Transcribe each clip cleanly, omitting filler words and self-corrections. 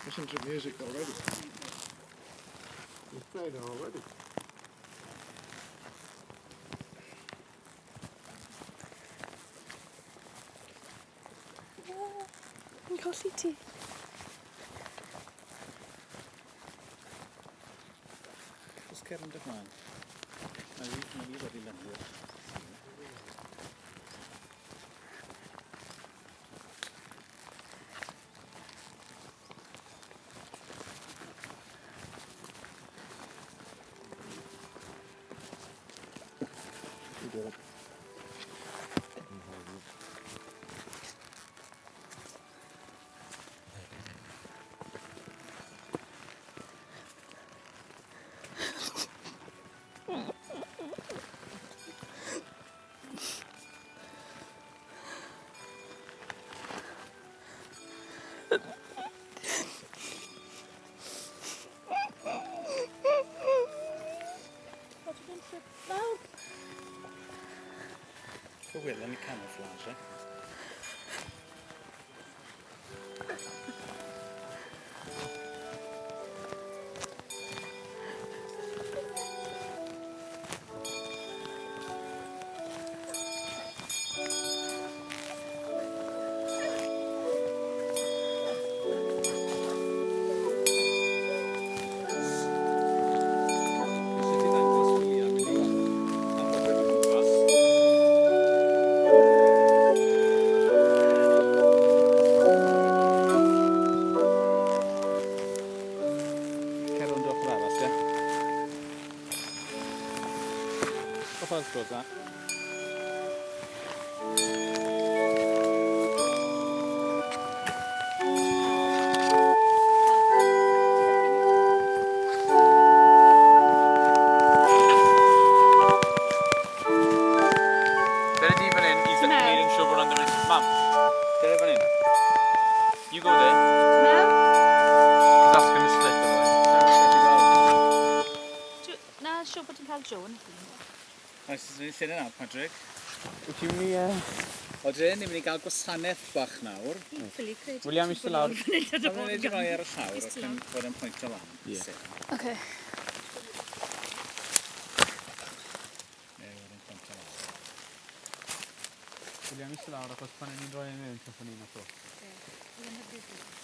Listen to music already. You've played it already. Yn colli ti. Just cer yn dy flaen. Mae fi wedi landio. You did it. Wel yn y camouflage, Cosa? Mum, get over in. You go there. No? Because that's going to split the way. Na, siw bod yn cael Joe yn y Oes, ni'n lle nawr, Patrick. Wyt ti'n mynd i... Odyn, ni'n mynd i gael gwasanaeth bach nawr. William, eistedd lawr. Pan ni'n neud i roi ar y llawr, ac yn bod yn pwynt o lan. Ie. Ok. William, eistedd lawr, achos pan ni'n rhoi yn mynd, cyffon ni'n ato.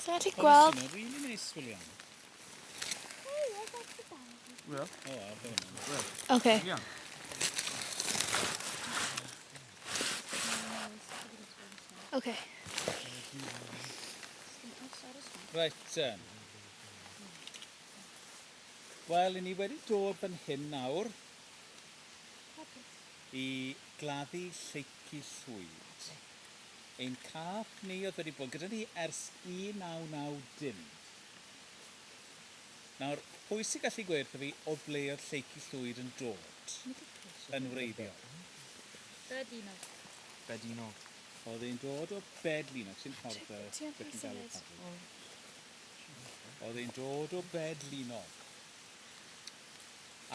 So ti gweld... Mae'n really nice, William. Wel? O, ar hyn. Ok. William. Ok. Reit, wel, ni wedi dod fan hyn nawr i gladdu lleici llwyd. Ein cath ni oedd wedi bod gyda ni ers 1990. Nawr, pwy sy'n gallu gweud wrtho fi o ble oedd lleici llwyd yn dod yn wreiddiol? Bedino. Oedd e'n dod o Bedlinog, sy'n ffordd beth yn gael y pafod. Oedd e'n dod o Bedlinog.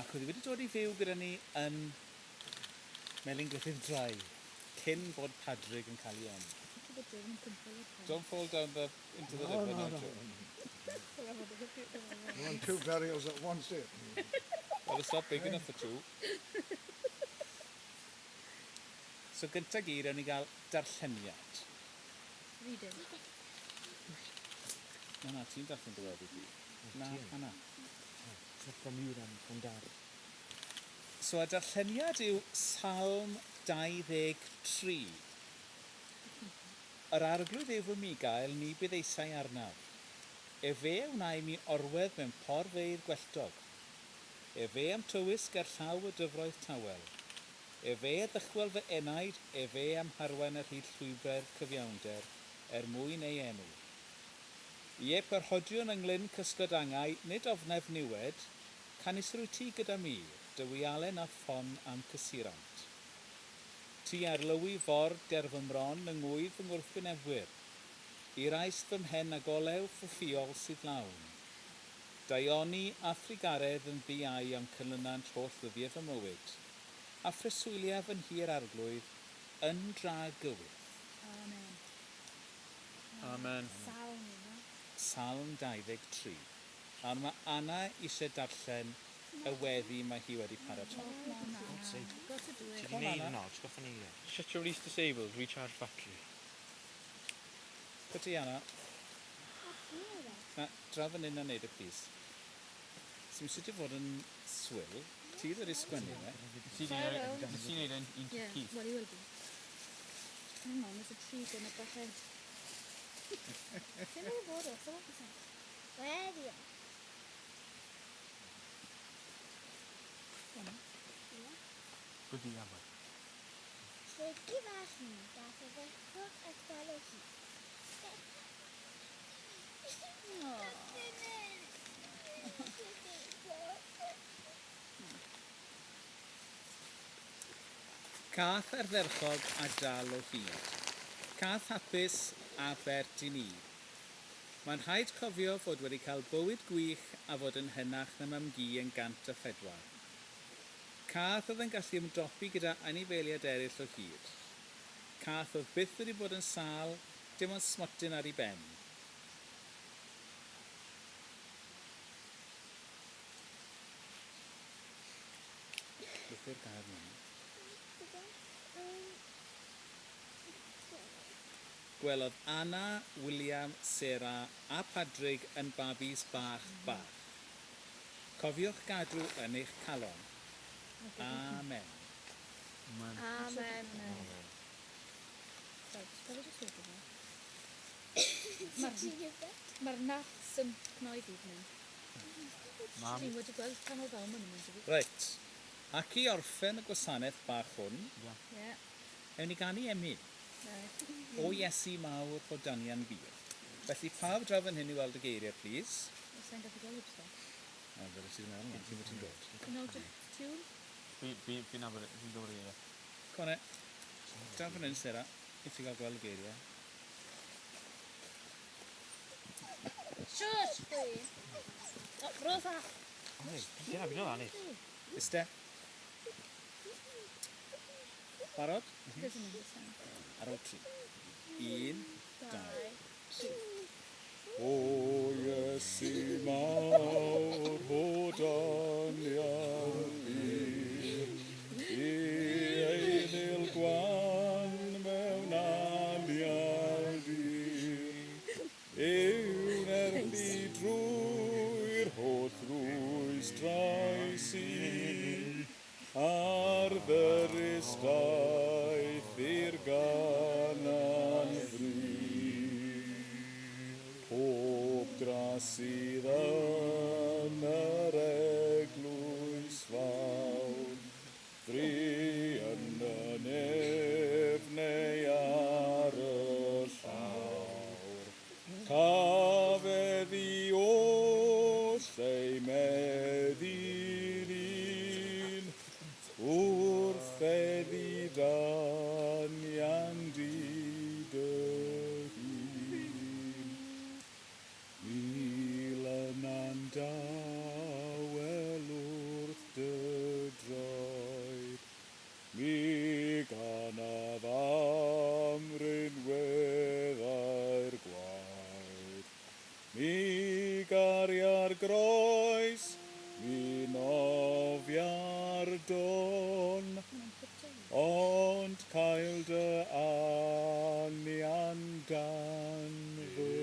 Ac oedd e wedi dod i fyw gyda ni yn Melin Griffith Drive, cyn bod Padraig yn cael ei enw. Don't fall down into the river now, Joe. You want two burials at once here. Well, it's not big enough for two. So gyntaf gyd, o'n i gael darlleniad. Na, ti'n darllen dy wedi fi. Na, hana. So, y darlleniad yw Salm 23. Yr arglwydd yw fy Migael, ni bydd eisiau arnaf. E fe wnai mi orwedd mewn porfeidd gwelltog. E fe am tywys ger llaw y dyfroedd tawel. E fe ddychwel fy enaid, e fe am harwen yr hyd llwybr cyfiawnder, mwyn ei enw. Ie perhodion ynglyn cysgodangau, nid ofnef niwed, canis rwy ti gyda mi, dy wialen a ffon am cysirant. Ti arlywi ford ger fy mron yng ngwydd fy ngwrthwynebwyr, i rais fy mhen a golew ffwffiol sydd lawn. Daioni a thrigaredd yn ddiau am cynlynant holl ddyddiau fy mywyd, a phreswyliaf yn hir arglwydd yn dra gywydd. Amen. Amen. Salm 23. A mae Anna eisiau darllen y weddi mae hi wedi paratoi. Got to do it. Ti di neud yno, ti'n goffa ni? Shut your release disabled, recharge battery. Pwy ti Anna? Na, draw fan hyn a neud y please. Sy'n sut i fod yn swyl. Ti wedi sgwennu fe. Ti'n neud yn un Yeah, Keith. well, he will be. Hang on, there's a tree going up ahead. Lle mae'n bod o? So what is it? Wedi. Byddi afon. Tricky fach ni, gath o ddechrog ysgol o hi. Cath ardderchog a dal o hyd. Cath hapus a bert i ni. Mae'n rhaid cofio fod wedi cael bywyd gwych a fod yn hynach na mam gi yn 104. Cath oedd yn gallu ymdopi gyda anifeiliaid eraill o hyd. Cath oedd byth wedi bod yn sâl, dim ond smotyn ar ei ben. Beth yw'r gair yma? Gwelodd Anna, William, Sarah a Padraig yn babis bach bach. Cofiwch gadw yn eich calon. Amen. Amen. Mae'r naths yn cnoi fi fan hyn. Mam. Ni wedi gweld pan o fel ma'n mynd. Reit. Ac i orffen y gwasanaeth bach hwn, Ie. ewn ni ganu emyn Right. o Iesu mawr o Danian Bir. Felly pawb draw fan hyn i weld y geiriau, please. Os e'n gallu gweld ydw. A fel sydd yn meddwl, ti'n fod ti'n dod. Can I just tune? Fi'n nabod, fi'n dod i e. Cone, draw fan hyn, Sarah, i ti gael gweld y geiriau. Shush! Rosa! Dyna fi'n ola, ni. Iste. Barod? Doesn't understand. Ar ôl 3. 1, 2. O Iesu mawr o Danian Bir, i einil gwan mewn anian dir, yw'n erthu drwy'r holl rwys drais i, ar ddyrus daeth i'r ganan fryd. Pob dras sydd yn yr eglwys fawr, ddri yn y nef neu ar y llawr. Cafedd i oll ei meddi'r un, wrth eddi Danian di dy hun. Mil yn dawel wrth dy droed, mi ganaf amryn weddau'r gwaed. Mi garia'r groes, mi nofia'r don, ond cael dy anian dan fy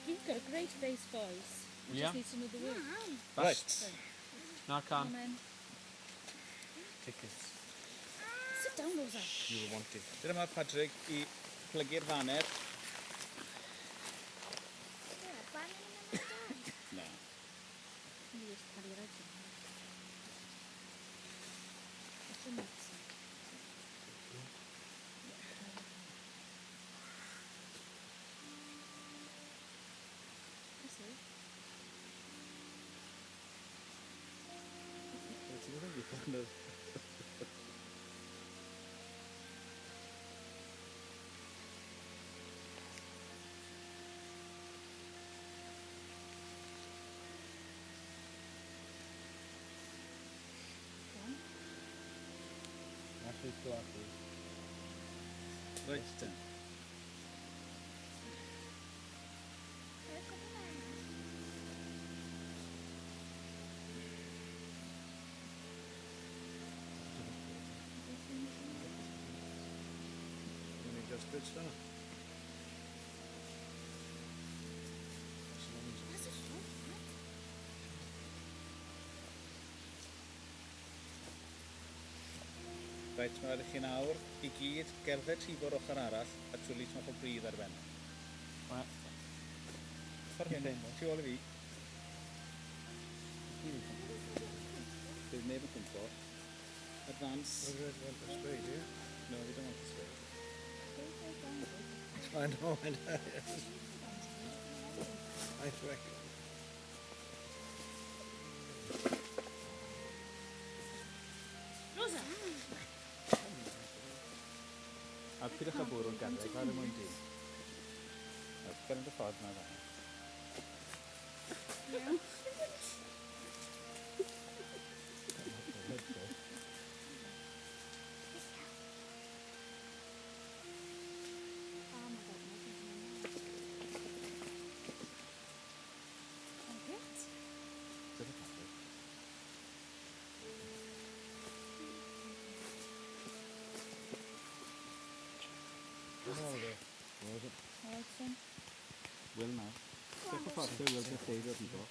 You've got a great bass voice. You Yeah. just need to know the words. Right. Na can. Amen. Tickets. Sit down, Rosa. You were wanted. Dyna mae Padraig i plygu'r faner. Na. You just carry it out. What's your next? That's it. Actually, still after. Right then. Just bits down. That's a short Reit, mae rhaid i chi nawr i gyd gerdded tifo'r ochr arall a twli tmach o brydd ar ben. Ffordd hyn, ti ôl i fi. Bydd neb yn cwmpo. Advance. I want the straight, yeah? No, we don't want to stay. I know, I know. I reckon. Rosa! A pidwch â bwrw'n garreg, ar y mwyn di. Gyrraedd y ffordd na dda. Wil na. Beth o ffordd yw Wil beth eid o'r nigo?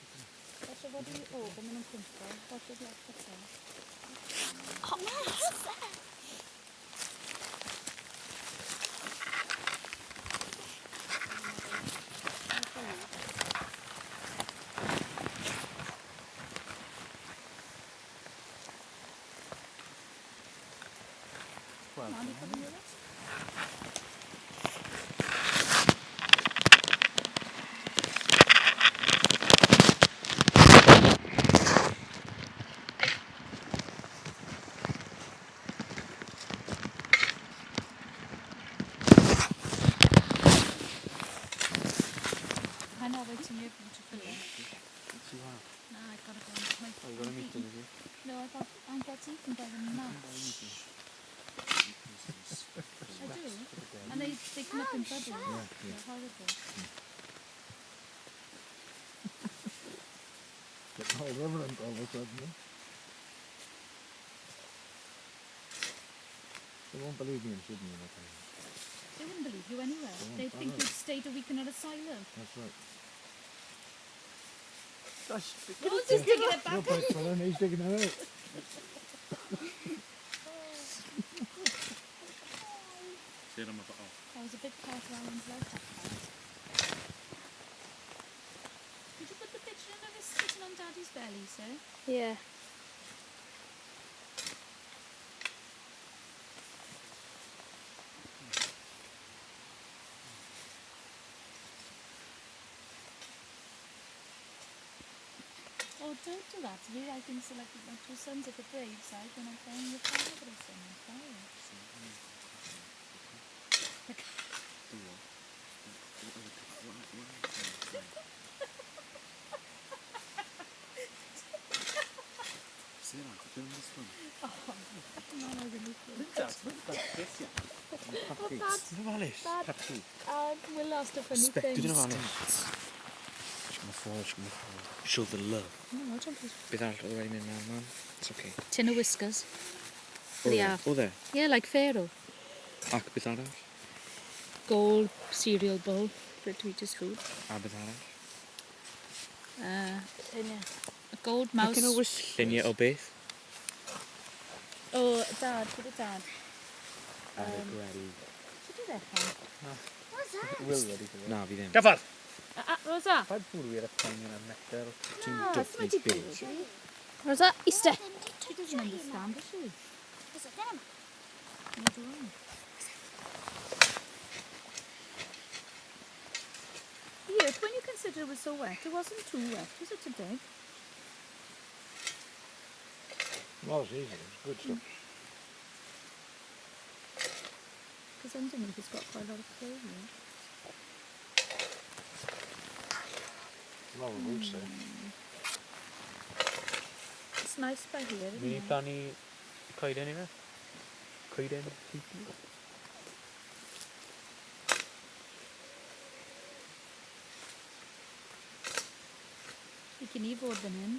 Falle bod i og yn mynd yn cwmpo. Falle bod i'n cwmpo. I know waiting here for you to fill in. See what? No, I gotta go and my Oh, you got a meeting, is it? No, I get eaten by the gnats. I do. And they come up in bubbles. They're horrible. Getting all reverent all of a sudden, eh? They won't believe me in Sydney, I tell you. They wouldn't believe you anywhere. They won't, They'd I think know. you'd stayed a week in an asylum. That's right. Who's just digging it No back? bite for them, he's digging it out. Sir am y bo. That was a big part of Alan's life, that part. Did you put the picture in of us sitting on Daddy's belly, sir? Yeah. Oh, don't do that to me. I think selected my two sons at the brave side when I'm playing your father son on fire. Sarah, film this one. No, I really feel. Dyn nhw Alice? Dad. Patty. Will asked a funny Spec. thing. Dyn nhw Alice? Show the love. No, I don't think. Beth arall oedd wedi mynd mewn, man? It's okay. Tin of whiskers. Oedd e? Yeah. Oedd e? Yeah, like Pharaoh. Ac beth arall? Gold cereal bowl for it to eat his food. A beth arall? A gold mouse. Lluniau o beth? Oh, Dad, put it Dad. Ar y gwely. Should do that, Dad. What's that? Will ready for that. Na, fi ddim. Gafar! Rosa. I'd put away a pound and a nectar. Ti'n No, that's dwbli mighty big. good. Rosa, Easter. She doesn't understand, does she? Is it them? No, do I? Yes, when you consider it was so wet, it wasn't too wet, was it today? No, it's easy. It's good stuff. Because underneath it's got quite a lot of clay in it. A lot of roots there. It's nice by here, isn't Ni it? plannu coeden i fe? Coeden? i ni fod fan hyn.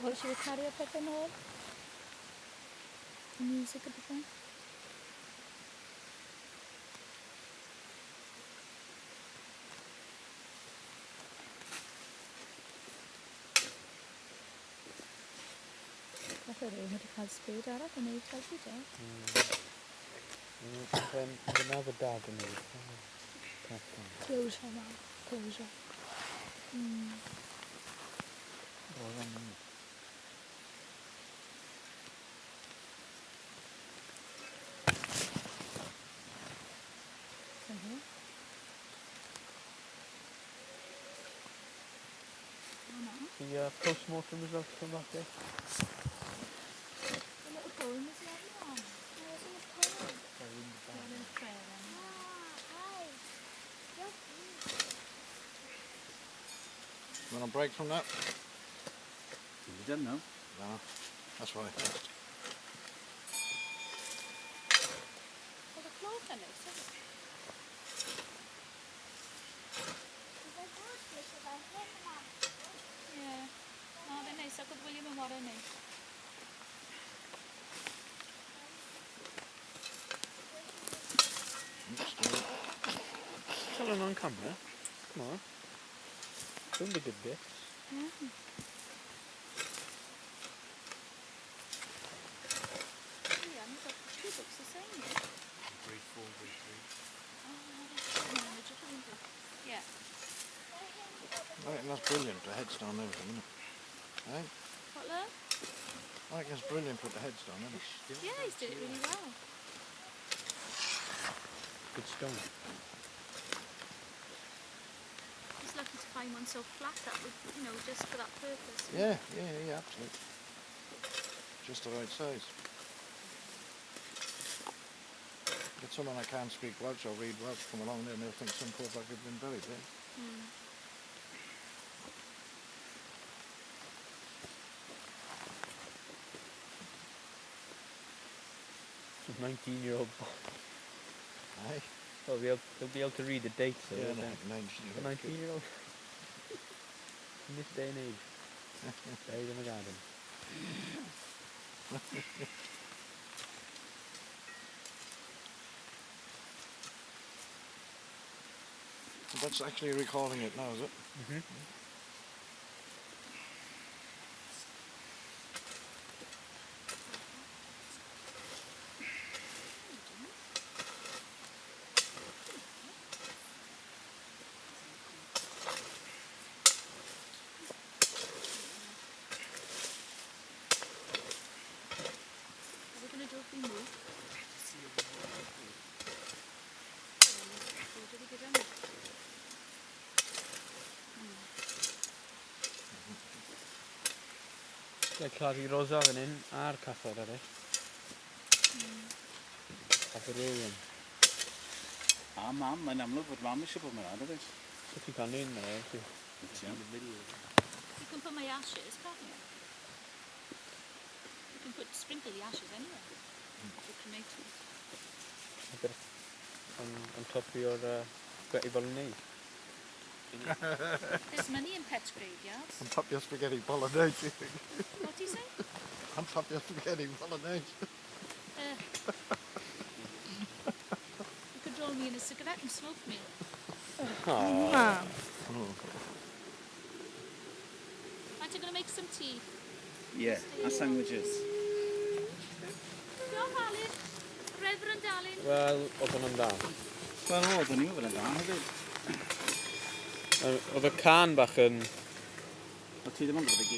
Wel, eisiau fi cario pethau nôl? Y music a pethau? Falle rhywun wedi cael spade arall yn neud helpu te. Dyna fy dad yn ei. Closure ma. Closure. The post-mortem results from that day. The little poem was the other one. There wasn't a poem. Not in a prayer then. Hi. Just Want a break from that? You done now? No. That's what I thought. Well, the cloth yn neis, isn't it? Yeah. No, they're nice. Ac oedd William yn warau neis. Tell him on camera. Come on. Don't be good bits. Yeah. Yeah, we've got 2 books the same. Grade 4, grade 3. Oh, no, they're different. Yeah. I think that's brilliant, the headstone and everything, isn't it? Eh? What, love? I think it's brilliant with the headstone, isn't it? Yeah, he's did it really well. Good stone. He's lucky to find one so flat that would, you know, just for that purpose. Yeah, absolutely. Just the right size. Get someone that can't speak Welsh or read Welsh come along there and they'll think some poor bugger's been buried there. It's a 19-year-old boy. Aye? Well, they'll be able to read the dates. So Yeah, won't they? no, A 19-year-old. In this day and age. Buried in the garden. That's actually recalling it now, is it? Mm-hmm. Are we going to do if we move? Did we get on it? Claddu rosa fan hyn a'r cathod arall. Cathod William. A mam, mae'n amlwg fod mam eisiau bod mewn ar ydych. So ti'n cael un na e? You can put my ashes, can't you? You can sprinkle the ashes anywhere. To cremate them. On top of your gweti bolognese. There's money in pet graveyards. On top of your spaghetti bolognese, you think? What do you say? On top of your spaghetti bolognese. You could roll me in a cigarette and smoke me. Oh. Aren't you going to make some tea? Yeah, a sandwiches. Diolch, Alun. Reverend Alun. Wel, oedd hwnna'n da. Wel, o, dyn ni'n fod yn da hefyd. Oedd y can bach yn... O, ti ddim yn gwybod y gyd.